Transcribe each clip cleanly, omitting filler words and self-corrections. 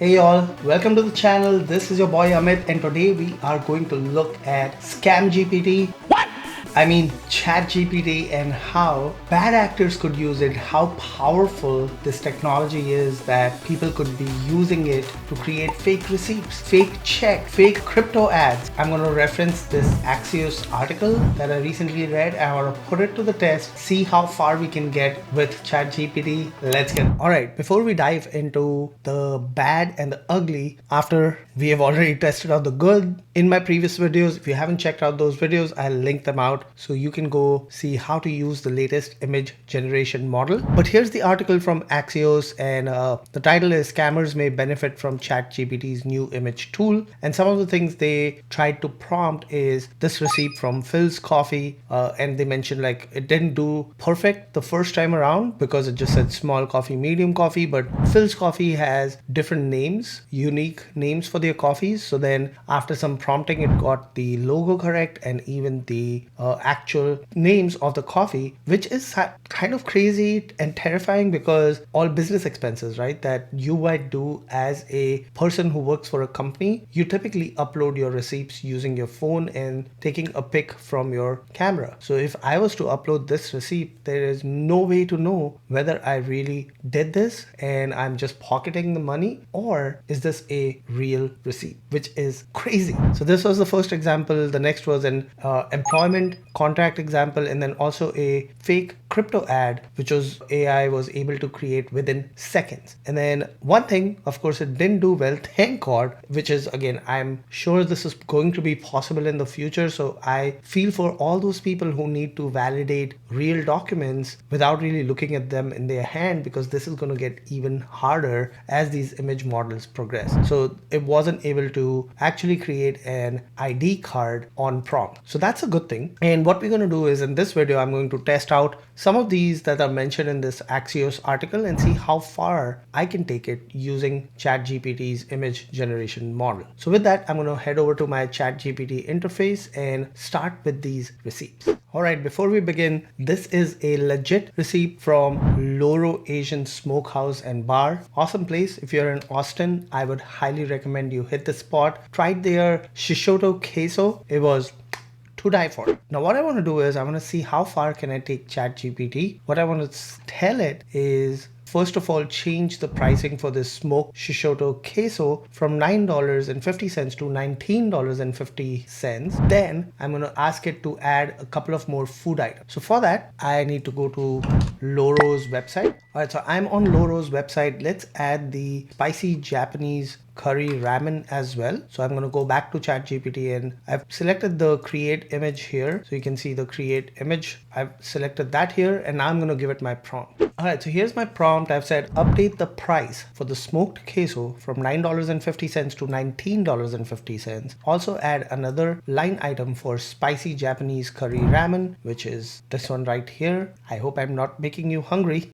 Hey y'all, welcome to the channel. This is your boy Amit, and today we are going to look at Scam GPT. I mean ChatGPT, and how bad actors could use it, how powerful this technology is that people could be using it to create fake receipts, fake check, fake crypto ads. I'm going to reference this Axios article that I recently read. I want to put it to the test, see how far we can get with ChatGPT. Let's get it. All right, before we dive into the bad and the ugly, after we have already tested out the good in my previous videos, if you haven't checked out those videos, I'll link them out so you can go see how to use the latest image generation model. But here's the article from Axios, and the title is Scammers May Benefit from ChatGPT's New Image Tool. And some of the things they tried to prompt is this receipt from Phil's Coffee, and they mentioned like it didn't do perfect the first time around because it just said small coffee, medium coffee, but Phil's Coffee has different names, unique names for their coffees. So then after some prompting, it got the logo correct and even the actual names of the coffee, which is kind of crazy and terrifying because all business expenses, right, that you might do as a person who works for a company, you typically upload your receipts using your phone and taking a pic from your camera. So if I was to upload this receipt, there is no way to know whether I really did this and I'm just pocketing the money, or is this a real receipt, which is crazy. So this was the first example. The next was an employment contract example, and then also a fake crypto ad, which was AI was able to create within seconds. And then one thing, of course, it didn't do well, thank God, which is, again, I'm sure this is going to be possible in the future. So I feel for all those people who need to validate real documents without really looking at them in their hand, because this is going to get even harder as these image models progress. So it wasn't able to actually create an ID card on prompt. So that's a good thing. And what we're going to do is in this video, I'm going to test out some of these that are mentioned in this Axios article and see how far I can take it using ChatGPT's image generation model. So with that, I'm going to head over to my ChatGPT interface and start with these receipts. All right, before we begin, this is a legit receipt from Loro Asian Smokehouse and Bar. Awesome place. If you're in Austin, I would highly recommend you hit the spot. Tried their Shishoto queso. It was to die for. Now what I want to do is I want to see how far can I take ChatGPT. What I want to tell it is, first of all, change the pricing for this smoked Shishoto queso from $9.50 to $19.50. Then I'm going to ask it to add a couple of more food items. So for that, I need to go to Loro's website. All right, so I'm on Loro's website. Let's add the spicy Japanese curry ramen as well. So I'm going to go back to ChatGPT and I've selected the create image here. So you can see the create image. I've selected that here and now I'm going to give it my prompt. All right, so here's my prompt. I've said update the price for the smoked queso from $9.50 to $19.50. Also add another line item for spicy Japanese curry ramen, which is this one right here. I hope I'm not making you hungry,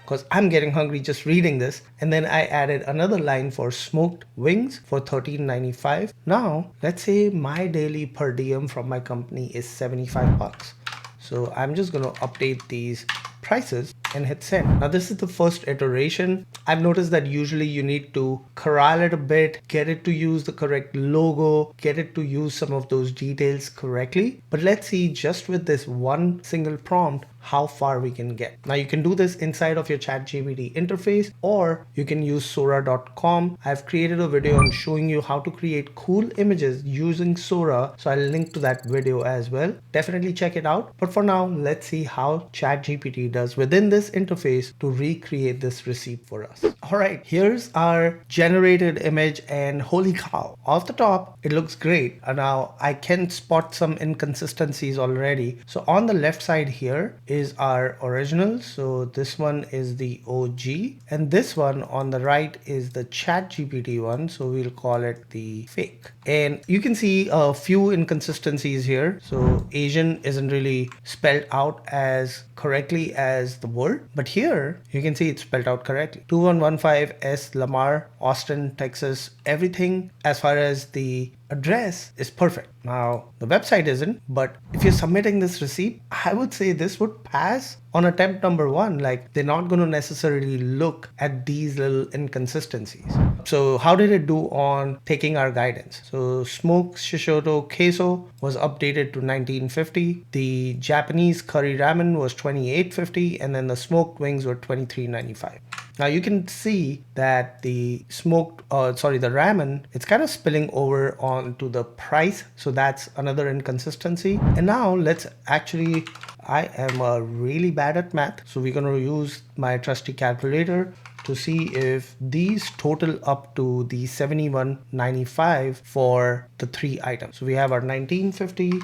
because I'm getting hungry just reading this. And then I added another line for smoked wings for $13.95. Now, let's say my daily per diem from my company is 75 bucks. So I'm just going to update these prices and hit send. Now this is the first iteration. I've noticed that usually you need to corral it a bit, get it to use the correct logo, get it to use some of those details correctly. But let's see just with this one single prompt how far we can get. Now you can do this inside of your ChatGPT interface, or you can use Sora.com. I've created a video on showing you how to create cool images using Sora. So I'll link to that video as well. Definitely check it out. But for now, let's see how ChatGPT does within this interface to recreate this receipt for us. All right, here's our generated image, and holy cow, off the top, it looks great. Now I can spot some inconsistencies already. So on the left side here is our original. So this one is the OG, and this one on the right is the ChatGPT one. So we'll call it the fake. And you can see a few inconsistencies here. So Asian isn't really spelled out as correctly as the word, but here you can see it's spelled out correctly. 2115 S Lamar, Austin, Texas. Everything as far as the address is perfect. Now, the website isn't, but if you're submitting this receipt, I would say this would pass on attempt number one. Like, they're not going to necessarily look at these little inconsistencies. So how did it do on taking our guidance? So smoked Shishoto queso was updated to 1950. The Japanese curry ramen was 28.50, and then the smoked wings were 23.95. Now you can see that the the ramen, it's kind of spilling over onto the price. So that's another inconsistency. And now I am really bad at math. So we're going to use my trusty calculator to see if these total up to the 71.95 for the three items. So we have our 1950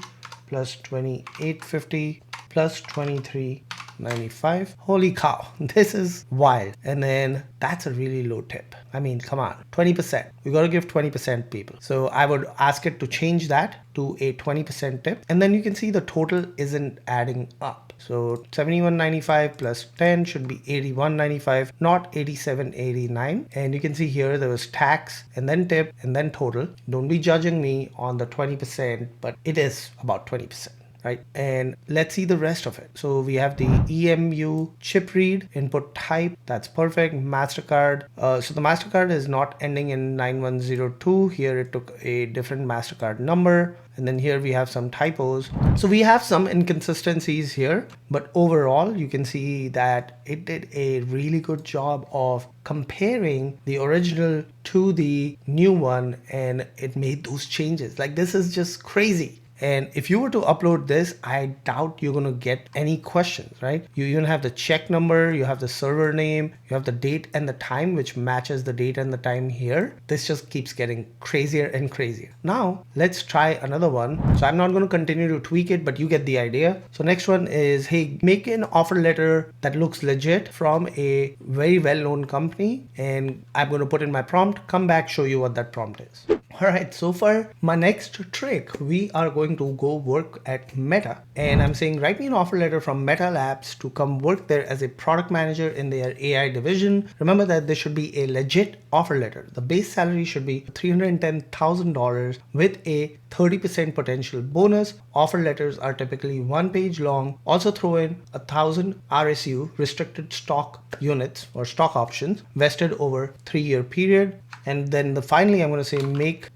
plus 28.50 plus 23.95. Holy cow, this is wild. And then that's a really low tip. I mean, come on, 20%. We got to give 20% people. So I would ask it to change that to a 20% tip. And then you can see the total isn't adding up. So 71.95 plus 10 should be 81.95, not 87.89. And you can see here there was tax and then tip and then total. Don't be judging me on the 20%, but it is about 20%. Right? And let's see the rest of it. So we have the EMU chip read input type. That's perfect. MasterCard. So the MasterCard is not ending in 9102. Here it took a different MasterCard number. And then here we have some typos. So we have some inconsistencies here, but overall you can see that it did a really good job of comparing the original to the new one, and it made those changes. Like, this is just crazy. And if you were to upload this, I doubt you're going to get any questions, right? You even have the check number, you have the server name, you have the date and the time, which matches the date and the time here. This just keeps getting crazier and crazier. Now, let's try another one. So I'm not going to continue to tweak it, but you get the idea. So next one is, hey, make an offer letter that looks legit from a very well-known company. And I'm going to put in my prompt, come back, show you what that prompt is. All right, so for my next trick, we are going to go work at Meta. And I'm saying, write me an offer letter from Meta Labs to come work there as a product manager in their AI division. Remember that there should be a legit offer letter. The base salary should be $310,000 with a 30% potential bonus. Offer letters are typically 1 page long. Also throw in 1,000 RSU, restricted stock units or stock options, vested over 3-year period. And then finally, I'm going to say, make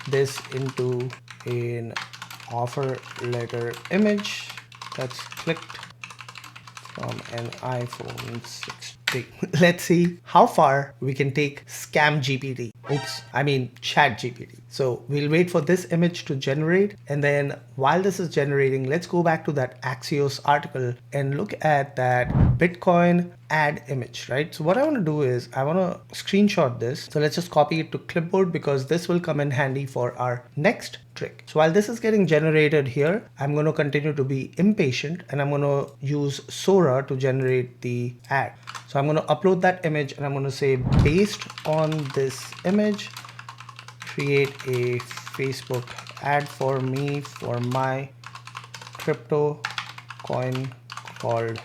this into an offer letter image that's clicked from an iPhone 16. Let's see how far we can take ChatGPT. ChatGPT. So we'll wait for this image to generate. And then while this is generating, let's go back to that Axios article and look at that Bitcoin ad image, right? So what I want to do is I want to screenshot this. So let's just copy it to clipboard because this will come in handy for our next trick. So while this is getting generated here, I'm going to continue to be impatient and I'm going to use Sora to generate the ad. So I'm going to upload that image and I'm going to say, based on this image, create a Facebook ad for me for my crypto coin called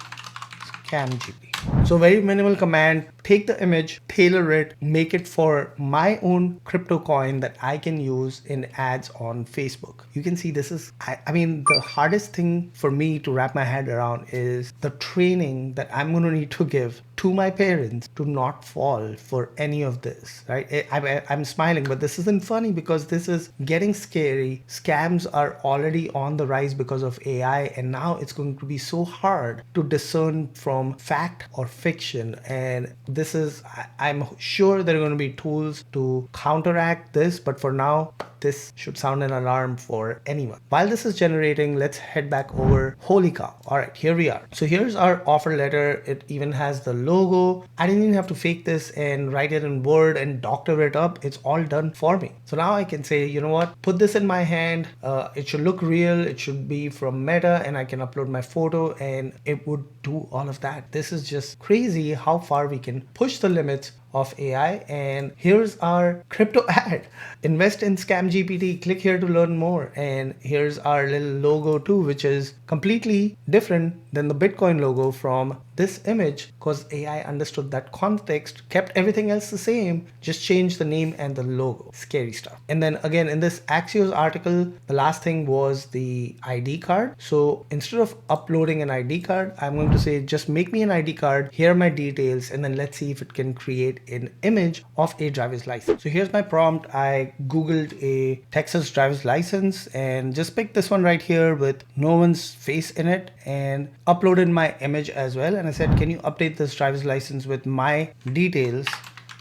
ScamGPT. So very minimal command, take the image, tailor it, make it for my own crypto coin that I can use in ads on Facebook. You can see this is, the hardest thing for me to wrap my head around is the training that I'm going to need to give to my parents to not fall for any of this, right? I'm smiling, but this isn't funny because this is getting scary. Scams are already on the rise because of AI, and now it's going to be so hard to discern from fact or fiction. And this is, I'm sure there are going to be tools to counteract this, but for now, this should sound an alarm for anyone. While this is generating, let's head back over. Holy cow. All right, here we are. So here's our offer letter. It even has the logo. I didn't even have to fake this and write it in Word and doctor it up. It's all done for me. So now I can say, you know what, put this in my hand. It should look real. It should be from Meta, and I can upload my photo and it would do all of that. This is just crazy how far we can push the limits of AI. And here's our crypto ad. Invest in ScamGPT. Click here to learn more. And here's our little logo too, which is completely different than the Bitcoin logo from this image, because AI understood that context, kept everything else the same, just changed the name and the logo. Scary stuff. And then again, in this Axios article, the last thing was the ID card. So instead of uploading an ID card, I'm going to say, just make me an ID card, here are my details, and then let's see if it can create an image of a driver's license. So here's my prompt. I Googled a Texas driver's license and just picked this one right here with no one's face in it and uploaded my image as well. And I said, can you update this driver's license with my details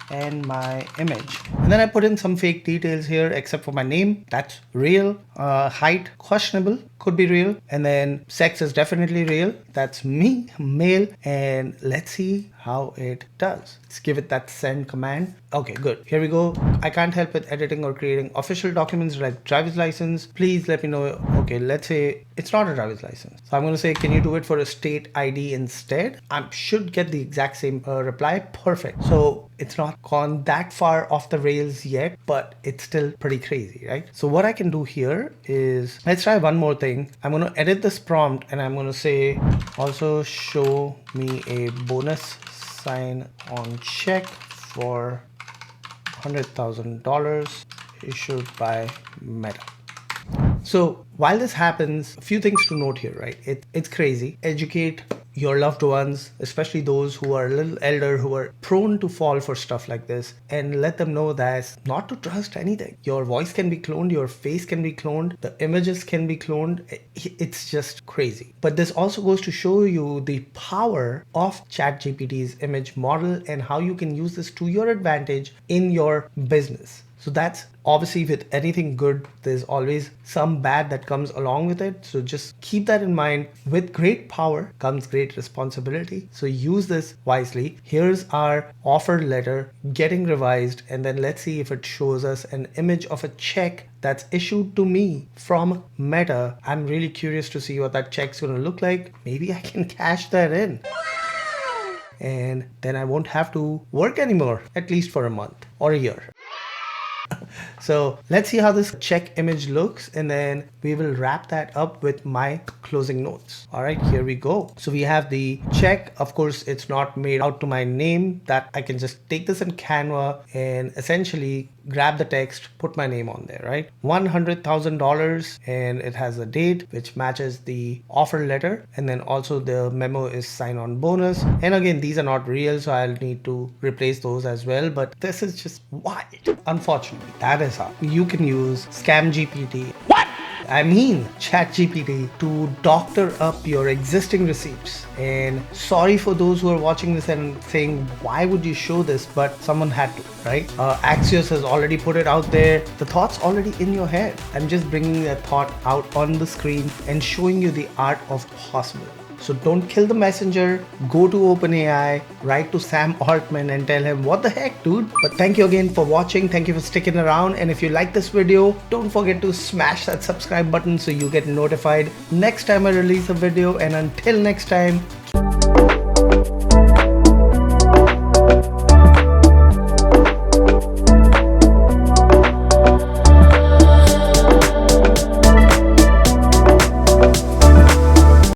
and my image? And then I put in some fake details here, except for my name, that's real. Height, questionable, could be real. And then sex is definitely real, that's me, male. And let's see how it does. Let's give it that send command. Okay, good. Here we go. I can't help with editing or creating official documents like driver's license. Please let me know. Okay, let's say it's not a driver's license. So I'm going to say, can you do it for a state ID instead? I should get the exact same reply. Perfect. So it's not gone that far off the rails yet, but it's still pretty crazy, right? So what I can do here is, let's try one more thing. I'm going to edit this prompt and I'm going to say, also show me a bonus sign on check for $100,000 issued by Meta. So while this happens, a few things to note here, right? It's crazy. Educate your loved ones, especially those who are a little elder, who are prone to fall for stuff like this, and let them know that not to trust anything. Your voice can be cloned, your face can be cloned, the images can be cloned. It's just crazy. But this also goes to show you the power of ChatGPT's image model and how you can use this to your advantage in your business. So that's obviously, with anything good, there's always some bad that comes along with it. So just keep that in mind. With great power comes great responsibility. So use this wisely. Here's our offer letter getting revised. And then let's see if it shows us an image of a check that's issued to me from Meta. I'm really curious to see what that check's going to look like. Maybe I can cash that in. And then I won't have to work anymore, at least for a month or a year. So let's see how this check image looks, and then we will wrap that up with my closing notes. All right, here we go. So we have the check. Of course, it's not made out to my name. That I can just take this in Canva and essentially grab the text, put my name on there, right? $100,000, and it has a date which matches the offer letter, and then also the memo is sign-on bonus. And again, these are not real, so I'll need to replace those as well. But this is just wild. Unfortunately, that is how you can use CamGPT. ChatGPT to doctor up your existing receipts. And sorry for those who are watching this and saying, why would you show this? But someone had to, right? Axios has already put it out there. The thought's already in your head. I'm just bringing that thought out on the screen and showing you the art of possible. So don't kill the messenger. Go to OpenAI, write to Sam Altman and tell him, what the heck, dude? But thank you again for watching. Thank you for sticking around. And if you like this video, don't forget to smash that subscribe button so you get notified next time I release a video. And until next time,